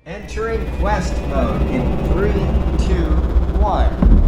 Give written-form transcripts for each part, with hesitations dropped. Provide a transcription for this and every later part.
Entering quest mode in 3, 2, 1.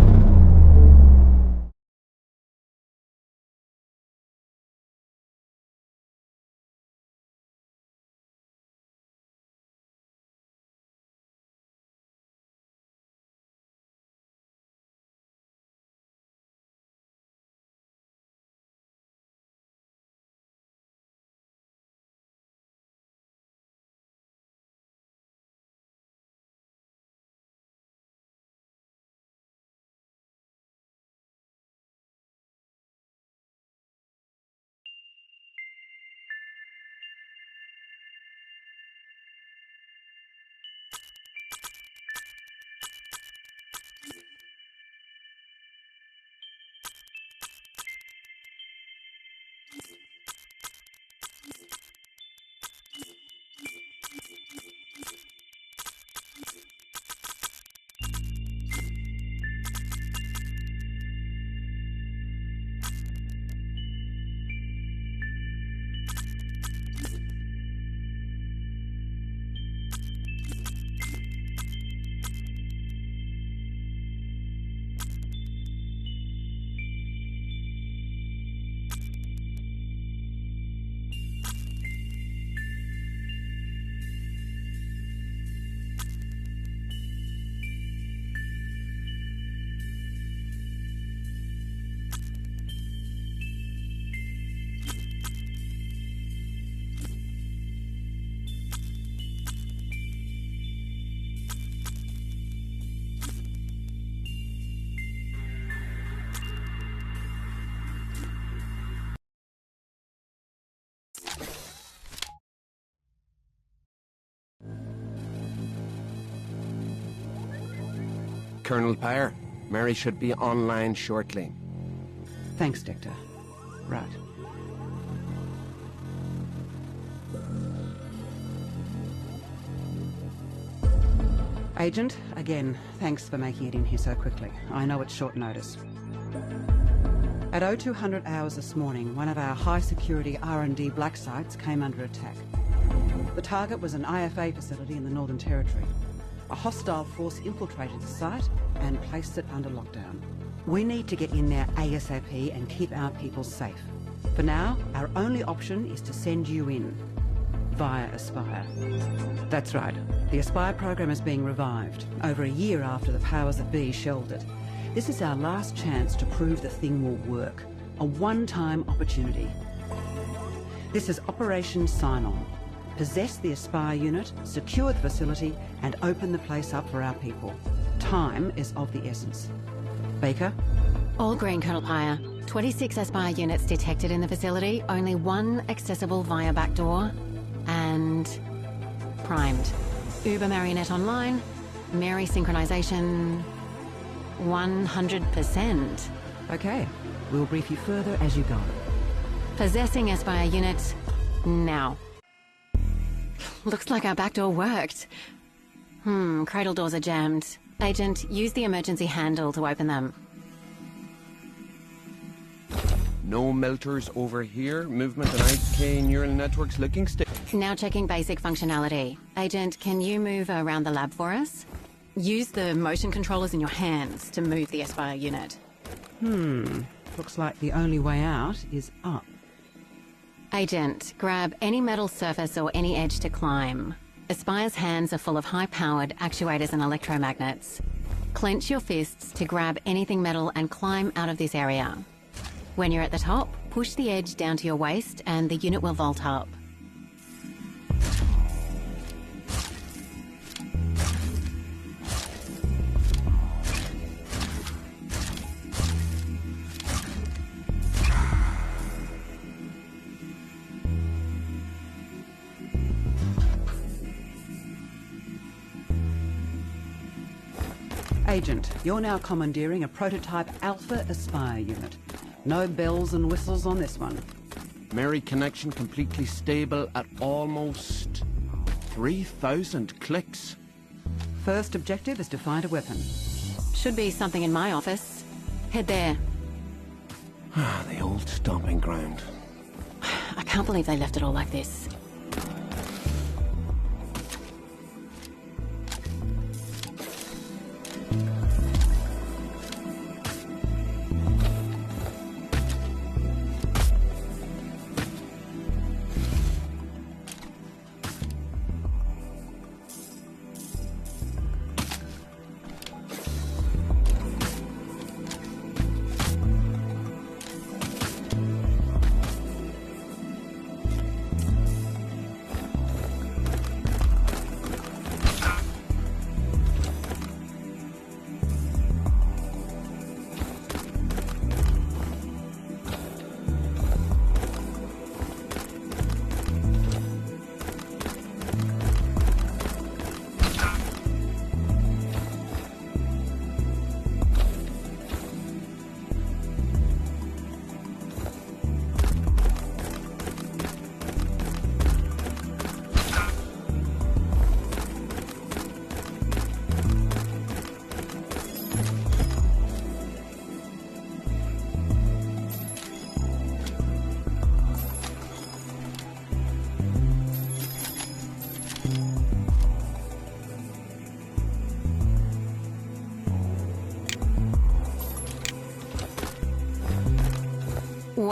Colonel Pyre, Mary should be online shortly. Thanks, Dexter. Right. Agent, again, thanks for making it in here so quickly. I know it's short notice. At 0200 hours this morning, one of our high-security R&D black sites came under attack. The target was an IFA facility in the Northern Territory. A hostile force infiltrated the site and placed it under lockdown. We need to get in there ASAP and keep our people safe. For now, our only option is to send you in via Espire. That's right. The Espire program is being revived, over a year after the powers that be shelved it. This is our last chance to prove the thing will work. A one-time opportunity. This is Operation Sign-On. Possess the Espire unit, secure the facility, and open the place up for our people. Time is of the essence. Baker? All green, Colonel Pyre. 26 Espire units detected in the facility, only one accessible via back door, and primed. Uber Marionette online, Mary synchronization 100%. Okay, we'll brief you further as you go. Possessing Espire unit now. Looks like our back door worked. Cradle doors are jammed. Agent, use the emergency handle to open them. No melters over here. Movement and IK neural networks looking stable. Now checking basic functionality. Agent, can you move around the lab for us? Use the motion controllers in your hands to move the Espire unit. Looks like the only way out is up. Agent, grab any metal surface or any edge to climb. Espire's hands are full of high-powered actuators and electromagnets. Clench your fists to grab anything metal and climb out of this area. When you're at the top, push the edge down to your waist and the unit will vault up. Agent, you're now commandeering a prototype Alpha Espire unit. No bells and whistles on this one. Mary connection completely stable at almost 3,000 clicks. First objective is to find a weapon. Should be something in my office. Head there. The old stomping ground. I can't believe they left it all like this.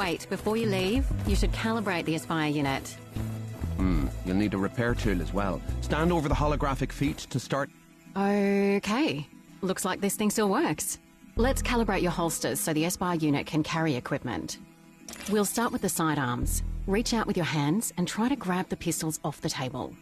Wait, before you leave, you should calibrate the Espire unit. You'll need a repair tool as well. Stand over the holographic feet to start. Okay. Looks like this thing still works. Let's calibrate your holsters so the Espire unit can carry equipment. We'll start with the sidearms. Reach out with your hands and try to grab the pistols off the table.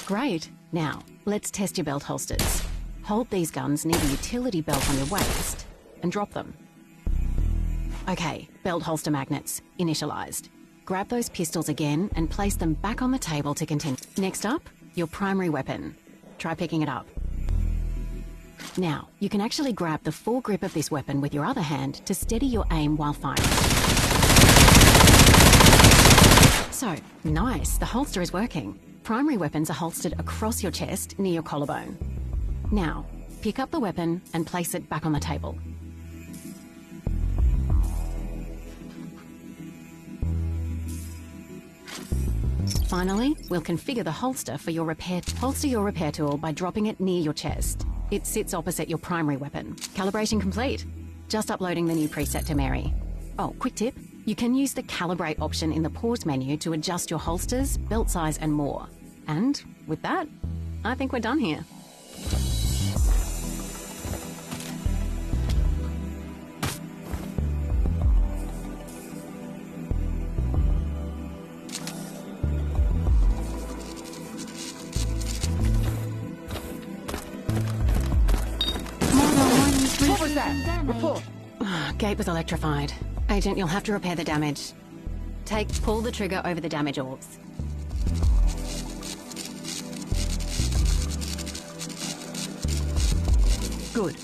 Great. Now, let's test your belt holsters. Hold these guns near the utility belt on your waist and drop them. Okay, belt holster magnets, initialized. Grab those pistols again and place them back on the table to continue. Next up, your primary weapon. Try picking it up. Now, you can actually grab the full grip of this weapon with your other hand to steady your aim while firing. So, nice, the holster is working. Primary weapons are holstered across your chest near your collarbone. Now, pick up the weapon and place it back on the table. Finally, we'll configure the holster for your repair. Holster your repair tool by dropping it near your chest. It sits opposite your primary weapon. Calibration complete. Just uploading the new preset to Mary. Oh, quick tip. You can use the calibrate option in the pause menu to adjust your holsters, belt size and more. And with that, I think we're done here. What was that? Report. Gate was electrified. Agent, you'll have to repair the damage. Pull the trigger over the damage orbs. Good.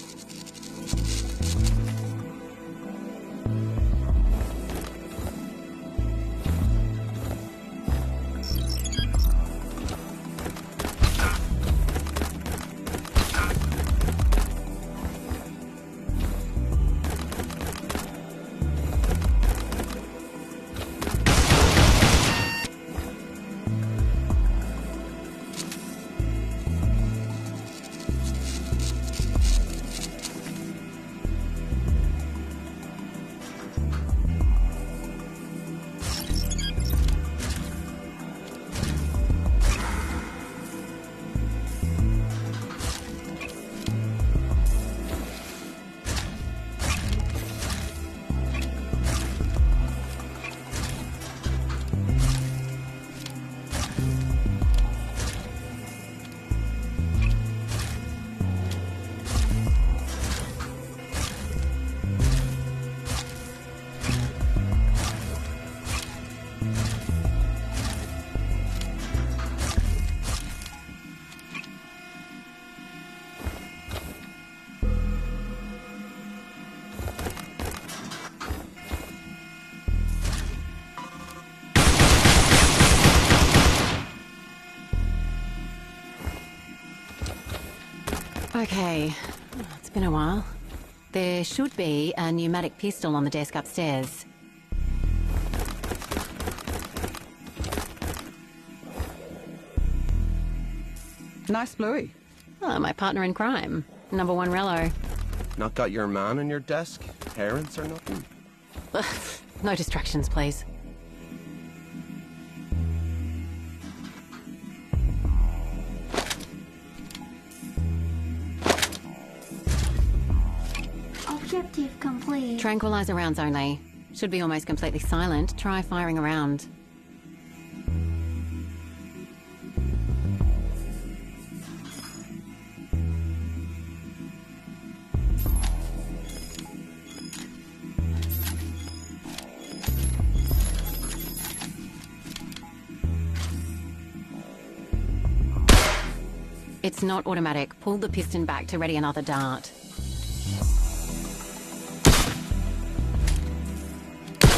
Okay, it's been a while. There should be a pneumatic pistol on the desk upstairs. Nice bluey. Oh, my partner in crime. Number 1 Rello. Not got your man on your desk? Parents or nothing? No distractions, please. Objective complete. Tranquilizer rounds only. Should be almost completely silent. Try firing a round. It's not automatic. Pull the piston back to ready another dart.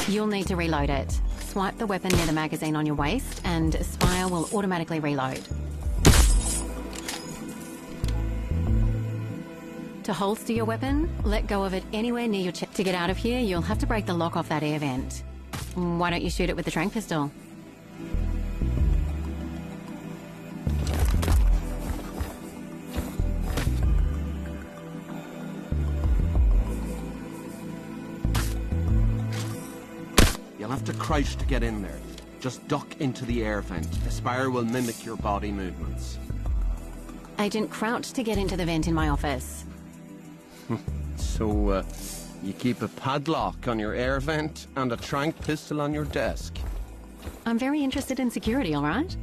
You'll need to reload it. Swipe the weapon near the magazine on your waist and Espire will automatically reload. To holster your weapon, let go of it anywhere near your chest. To get out of here, you'll have to break the lock off that air vent. Why don't you shoot it with the tranq pistol? have to crouch to get in there. Just duck into the air vent. Espire will mimic your body movements. Agent, crouch to get into the vent in my office. So, you keep a padlock on your air vent and a tranq pistol on your desk. I'm very interested in security, all right?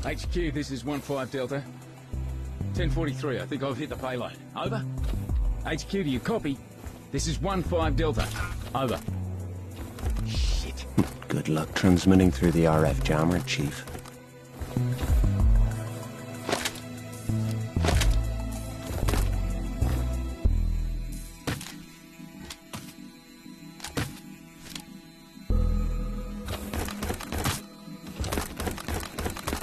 HQ, this is 1-5 Delta. 10:43, I think I've hit the payload. Over. HQ, do you copy? This is 1-5 Delta. Over. Shit. Good luck transmitting through the RF jammer, Chief.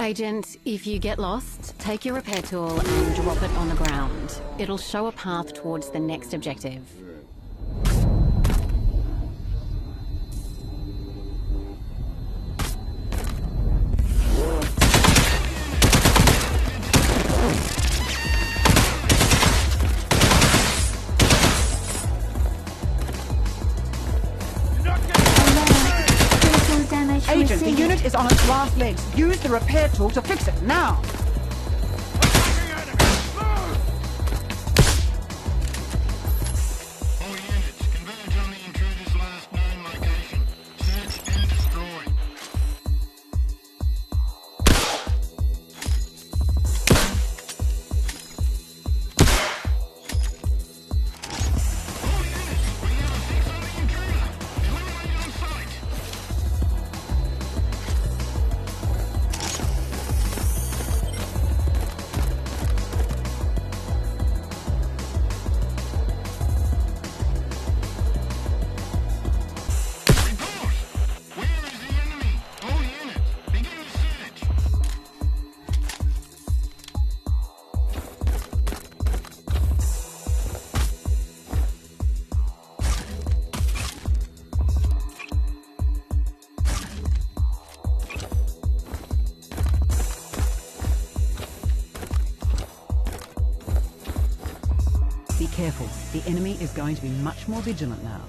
Agent, if you get lost, take your repair tool and drop it on the ground. It'll show a path towards the next objective. Critical damage Agent, the received. unit is on its last legs. Use the repair tool to fix it, now! All units, converge on the intruder's last known location. Search and destroy. All units, we have a fix on the intruder. Eliminate on sight. Report! Where is the enemy? All units, begin the search. Be careful. The enemy is going to be much more vigilant now.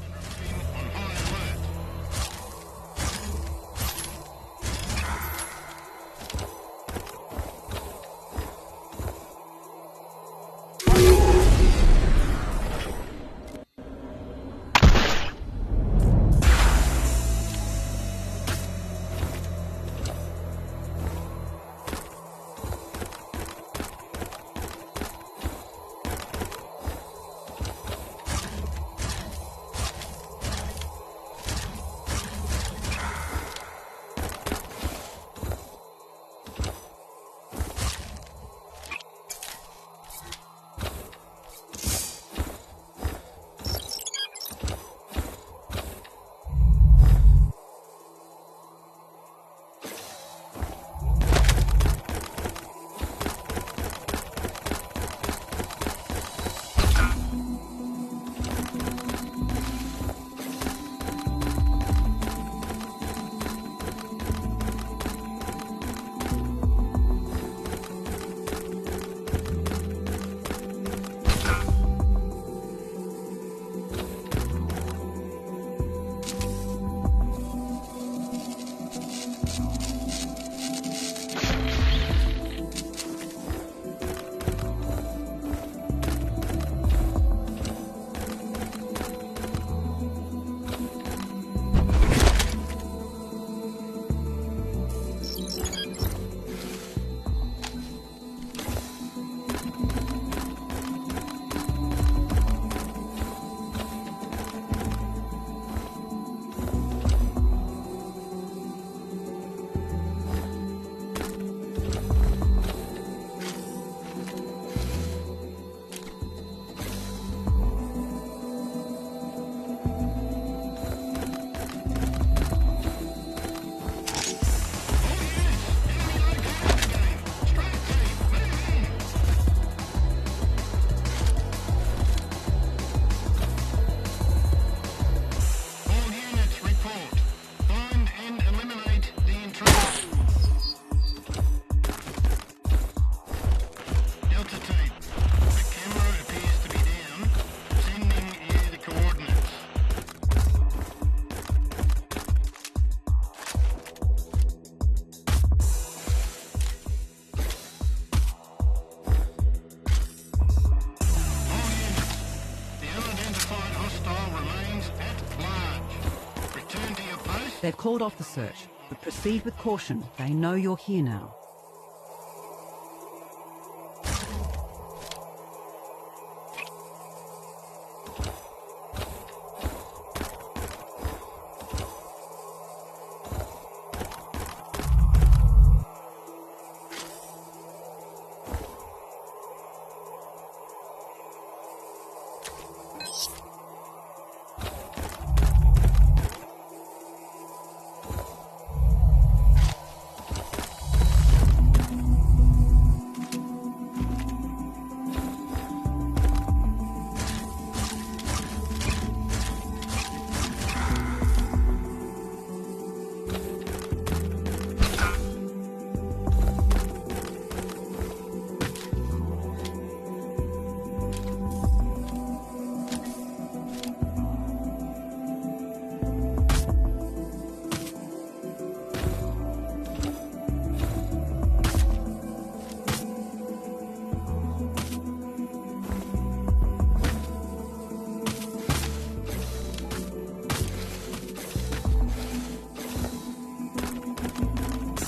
They've called off the search, but proceed with caution. They know you're here now.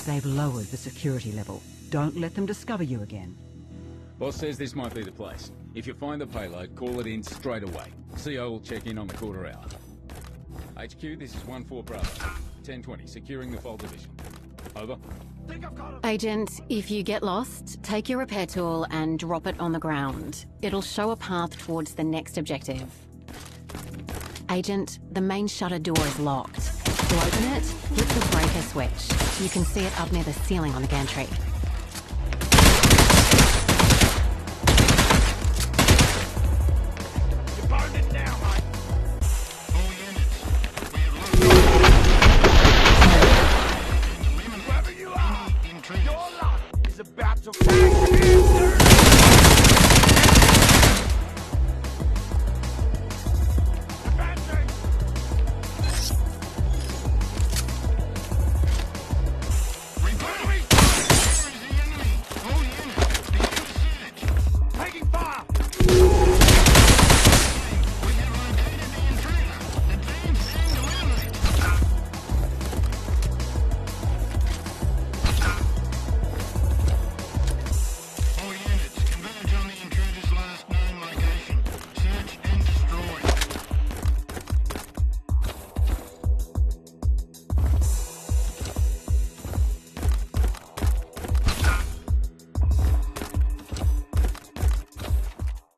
They've lowered the security level. Don't let them discover you again. Boss says this might be the place. If you find the payload, call it in straight away. CO will check in on the quarter hour. HQ, this is 1-4 Bravo. 1020, securing the fault division. Over. Agent, if you get lost, take your repair tool and drop it on the ground. It'll show a path towards the next objective. Agent, the main shutter door is locked. To open it, hit the breaker switch. You can see it up near the ceiling on the gantry.